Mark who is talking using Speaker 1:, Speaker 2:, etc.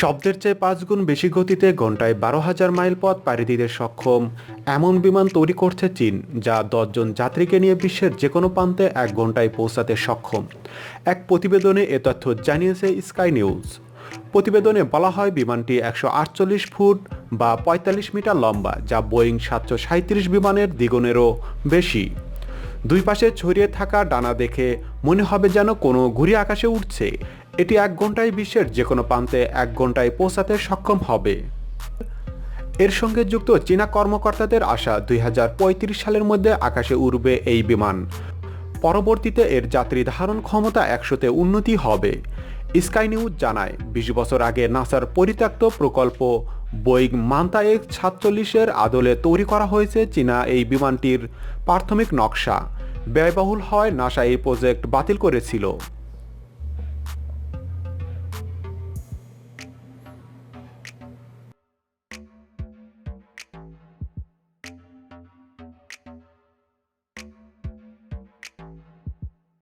Speaker 1: শব্দের চেয়ে ৫ গুণ বেশি গতিতে ঘন্টায় ১২,০০০ মাইল পথ পাড়ি দিতে সক্ষম এমন বিমান তৈরি করছে চীন, যা ১০ জন যাত্রীকে নিয়ে বিশ্বের যেকোনো প্রান্তে ১ ঘন্টায় পৌঁছাতে সক্ষম। এক প্রতিবেদনে এ তথ্য জানিয়েছে স্কাই নিউজ। প্রতিবেদনে বলা হয়, বিমানটি ১৪৮ ফুট বা ৪৫ মিটার লম্বা, যা বোয়িং ৭৩৭ বিমানের দ্বিগুণেরও বেশি। দুই পাশে ছড়িয়ে থাকা ডানা দেখে মনে হবে যেন কোনো ঘুড়ি আকাশে উঠছে। এটি ১ ঘন্টায় বিশ্বের যে কোনো প্রান্তে ১ ঘন্টায় পৌঁছাতে সক্ষম হবে। এর সঙ্গে যুক্ত চীনা কর্মকর্তাদের আশা, ২০৩৫ সালের মধ্যে আকাশে উড়বে এই বিমান। পরবর্তীতে এর যাত্রী ধারণ ক্ষমতা ১০০-তে উন্নতি হবে। স্কাই নিউজ জানায়, ২০ বছর আগে নাসার পরিত্যক্ত প্রকল্প বোয়িং মান্তা এক্স-৪৭-এর আদলে তৈরি করা হয়েছে চীনা এই বিমানটির প্রাথমিক নকশা। ব্যয়বহুল হওয়ায় নাসা এই প্রজেক্ট বাতিল করেছিল।